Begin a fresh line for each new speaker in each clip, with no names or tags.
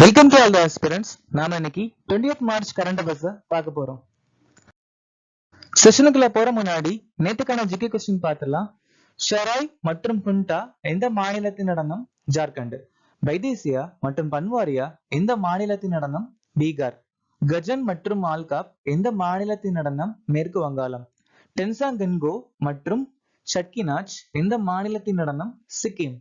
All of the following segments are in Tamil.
Welcome to all the aspirants. நாம இன்னைக்கு 20th மார்ச் கரண்ட் அஃபேர்ஸ் பார்க்க போறோம். செஷனுக்குள்ள போற முன்னாடி நேத்துக்கான ஜிகே கொஸ்டின் பார்த்துடலாம். ஷெராய் மற்றும் குண்டா எந்த மாநிலத்தின் நடனம்? ஜார்க்கண்ட். பைதேசியா மற்றும் பன்வாரியா எந்த மாநிலத்தின் நடனம்? பீகார். கஜன் மற்றும் ஆல்காப் எந்த மாநிலத்தின் நடனம்? மேற்கு வங்காளம். டென்சாங்கன்கோ மற்றும் ஷட்கினாச் எந்த மாநிலத்தின் நடனம்? சிக்கிம்.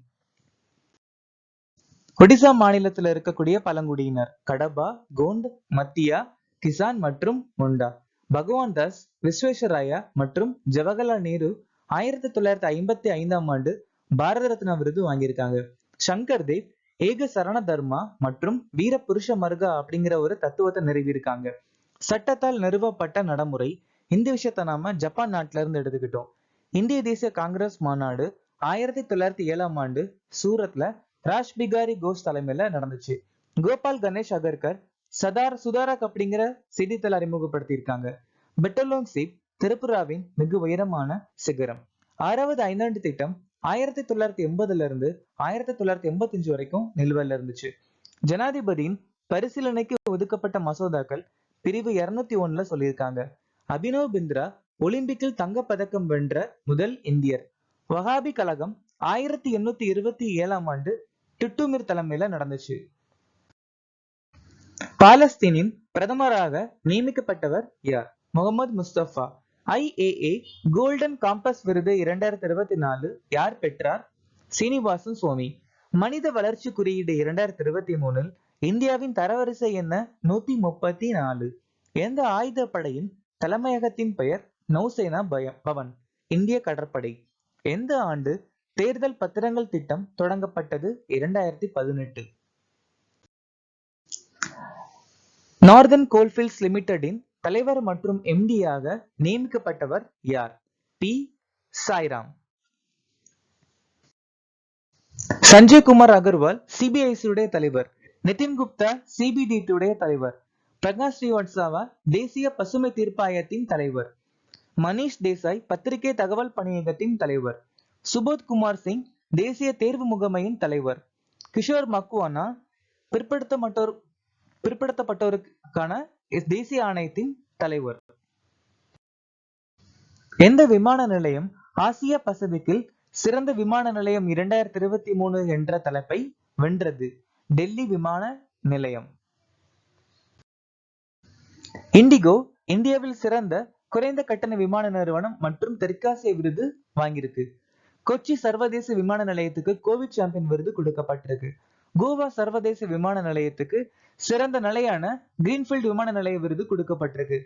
ஒடிசா மாநிலத்தில் இருக்கக்கூடிய பழங்குடியினர் கடபா, கோண்ட், மத்தியா, கிசான் மற்றும் முண்டா. பகவான் தாஸ், விஸ்வேஸ்வரய்யா மற்றும் ஜவஹர்லால் நேரு 1955ஆம் ஆண்டு பாரத ரத்னா விருது வாங்கியிருக்காங்க. சங்கர் தேவ் ஏக சரண தர்மா மற்றும் வீர புருஷ மர்கா அப்படிங்கிற ஒரு தத்துவத்தை நிறுவியிருக்காங்க. சட்டத்தால் நிறுவப்பட்ட நடைமுறை. இந்த விஷயத்த நாம ஜப்பான் நாட்டில இருந்து எடுத்துக்கிட்டோம். இந்திய தேசிய காங்கிரஸ் மாநாடு 1907ஆம் ஆண்டு சூரத்ல ராஜ் பிகாரி கோஷ் தலைமையில நடந்துச்சு. கோபால் கணேஷ் அகர்கர் சுதாரக் அப்படிங்கிற செய்தித்தாள் அறிமுகப்படுத்தியிருக்காங்க. பெட்டலோங் சீப் திரிபுராவின் மிக உயரமான சிகரம். 6வது ஐந்தாண்டு திட்டம் 1980ல இருந்து 1985 வரைக்கும் நிலுவையில இருந்துச்சு. ஜனாதிபதியின் பரிசீலனைக்கு ஒதுக்கப்பட்ட மசோதாக்கள் பிரிவு 201ல சொல்லியிருக்காங்க. அபினவ் பிந்த்ரா ஒலிம்பிக்கில் தங்கப்பதக்கம் வென்ற முதல் இந்தியர். வஹாபி கழகம் 1827ஆம் ஆண்டு டிட்டுமிர் தலைமையில நடந்துச்சு. பாலஸ்தீனின் பிரதமராக நியமிக்கப்பட்டவர் யார்? Mohammad Mustafa. IAA golden compass விருது 2024 யார் பெற்றார்? சீனிவாசன் சுவாமி. மனித வளர்ச்சி குறியீடு 2023 இந்தியாவின் தரவரிசை என்ன? 134. எந்த ஆயுதப்படையின் தலைமையகத்தின் பெயர்? நௌசேனா பவன், இந்திய கடற்படை. எந்த ஆண்டு தேர்தல் பத்திரங்கள் திட்டம் தொடங்கப்பட்டது? 2018. நார்தன் கோல்ஃபீல்ட்ஸ் லிமிடெடின் தலைவர் மற்றும் MD-யாக நியமிக்கப்பட்டவர் யார்? P. சாய்ராம். சஞ்சய் குமார் அகர்வால் CBIC உடைய தலைவர். நிதின் குப்தா CBDT உடைய தலைவர். பிரகாஷ் ஸ்ரீவத்சவா தேசிய பசுமை தீர்ப்பாயத்தின் தலைவர். மணிஷ் தேசாய் பத்திரிகை தகவல் பணியகத்தின் தலைவர். சுபோத் குமார் சிங் தேசிய தேர்வு முகமையின் தலைவர். கிஷோர் மக்வானா பிற்படுத்தப்பட்டோருக்கான தேசிய ஆணையத்தின் தலைவர். எந்த விமான நிலையம் ஆசிய பசிபிக்கில் சிறந்த விமான நிலையம் 2023 என்ற தலைப்பை வென்றது? டெல்லி விமான நிலையம். இண்டிகோ இந்தியாவில் சிறந்த குறைந்த கட்டண விமான நிறுவனம் மற்றும் தெற்காசிய விருது வாங்கியிருக்கு. கொச்சி சர்வதேச விமான நிலையத்துக்கு கோவிட் சாம்பியன் விருது கொடுக்கப்பட்டிருக்கு. கோவா சர்வதேச விமான நிலையத்துக்கு சிறந்த நிலையான கிரீன்ஃபீல்ட் விமான நிலைய விருது கொடுக்கப்பட்டிருக்கு.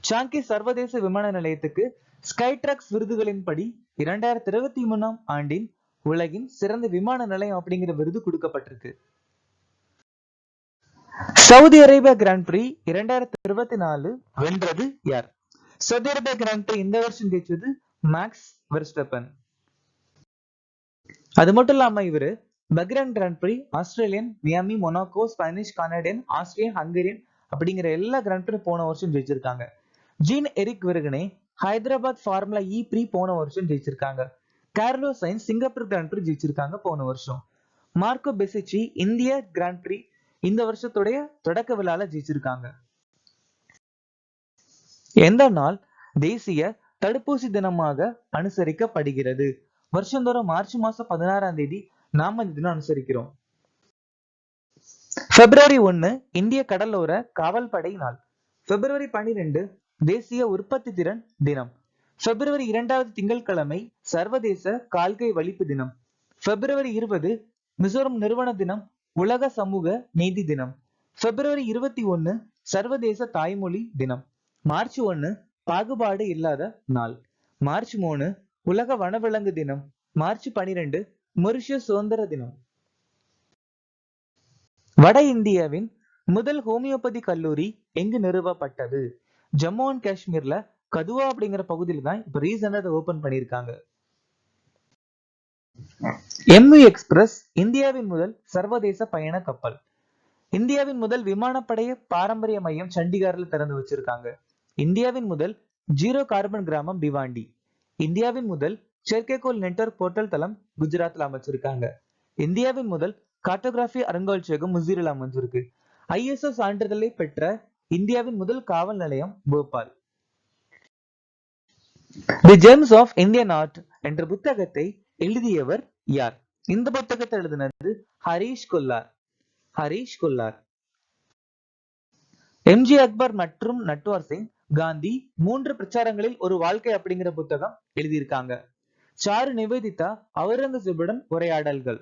சாங்கி சர்வதேச விமான நிலையத்துக்கு ஸ்கைட்ராக்ஸ் விருதுகளின்படி 2023ஆம் ஆண்டின் உலகின் சிறந்த விமான நிலையம் அப்படிங்கிற விருது கொடுக்கப்பட்டிருக்கு. சவுதி அரேபியா கிராண்ட் பிரி 2024 வென்றது யார்? சவுதி அரேபியா கிராண்ட் பிரி இந்த வருஷம் ஜெயிச்சது மேக்ஸ் வெர்ஸ்டப்பன். அது மட்டும் இல்லாம இவரு பஹ்ரைன் கிராண்ட் பிரி, Australian, Miami, Monaco, Spanish, Canadian, Austrian, Hungarian அப்படிங்கிற எல்லா கிராண்ட் பிரி போன வருஷம் ஜெயிச்சிருக்காங்க. ஜீன் எரிக் விருகனே ஹைதராபாத் ஃபார்முலா இ பிரி போன வருஷம் ஜெயிச்சிருக்காங்க. கார்லோ சைன்ஸ் சிங்கப்பூர் கிராண்ட் பிரி ஜெயிச்சிருக்காங்க போன வருஷம். மார்க்கோ பெசிச்சி இந்திய கிராண்ட் பிரி இந்த வருஷத்துடைய தொடக்க விழால ஜெயிச்சிருக்காங்க. எந்த நாள் தேசிய தடுப்பூசி தினமாக அனுசரிக்கப்படுகிறது? வருஷந்தோறும் மார்ச் மாசம் 16ஆம் தேதி நாம இந்த தினம் அனுசரிக்கிறோம். பிப்ரவரி 1 இந்திய கடலோர காவல்படை நாள். பிப்ரவரி 12 தேசிய உற்பத்தி திறன் தினம். பிப்ரவரி 2வது திங்கட்கிழமை சர்வதேச கால்கை வலிப்பு தினம். பிப்ரவரி 20 மிசோரம் நிறுவன தினம், உலக சமூக நீதி தினம். பிப்ரவரி 21 சர்வதேச தாய்மொழி தினம். மார்ச் 1 பாகுபாடு இல்லாத நாள். மார்ச் 3 உலக வனவிலங்கு தினம். மார்ச் 12 மொரிஷியஸ் சுதந்திர தினம். வட இந்தியாவின் முதல் ஹோமியோபதி கல்லூரி எங்கு நிறுவப்பட்டது? ஜம்மு அண்ட் காஷ்மீர்ல கதுவா அப்படிங்கிற பகுதியில தான் இப்ப ரீசெண்டா ஓபன் பண்ணிருக்காங்க. MV எக்ஸ்பிரஸ் இந்தியாவின் முதல் சர்வதேச பயண கப்பல். இந்தியாவின் முதல் விமானப்படை பாரம்பரிய மையம் சண்டிகார்ல திறந்து வச்சிருக்காங்க. இந்தியாவின் முதல் ஜீரோ கார்பன் கிராமம் பிவாண்டி. இந்தியாவின் முதல் செயற்கைக்கோள் நெட்வொர்க் போர்ட்டல் தளம் குஜராத்ல அமைச்சிருக்காங்க. இந்தியாவின் முதல் கார்டோகிராஃபி அருங்காட்சியகம் முசீரில் அமைஞ்சிருக்கு. ISO சான்றிதழை பெற்ற இந்தியாவின் முதல் காவல் நிலையம் போபால். தி ஜெம்ஸ் ஆஃப் இந்தியன் ஆர்ட் என்ற புத்தகத்தை எழுதியவர் யார்? இந்த புத்தகத்தை எழுதினது ஹரீஷ் கொல்லார். ஹரீஷ் கொல்லார். எம்ஜி அக்பர் மற்றும் நட்வர் சிங் காந்தி 3 பிரச்சாரங்களில் ஒரு வாழ்க்கை அப்படிங்கிற புத்தகம் எழுதியிருக்காங்க. சாரு நிவேதிதா அவுரங்கசீபுடன் உரையாடல்கள்.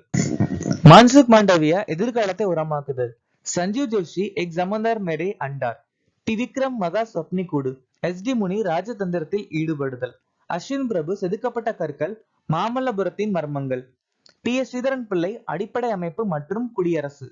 மான்சுக் மாண்டவியா எதிர்காலத்தை உரமாக்குதல். சஞ்சீவ் ஜோஷி எக் ஜமந்தார் மேரே அண்டார். டி விக்ரம் மகா சொப்னி கூடு. SD முனி ராஜதந்திரத்தில் ஈடுபடுதல். அஸ்வின் பிரபு செதுக்கப்பட்ட கற்கள் மாமல்லபுரத்தின் மர்மங்கள். PS ஸ்ரீதரன் பிள்ளை அடிப்படை அமைப்பு மற்றும் குடியரசு.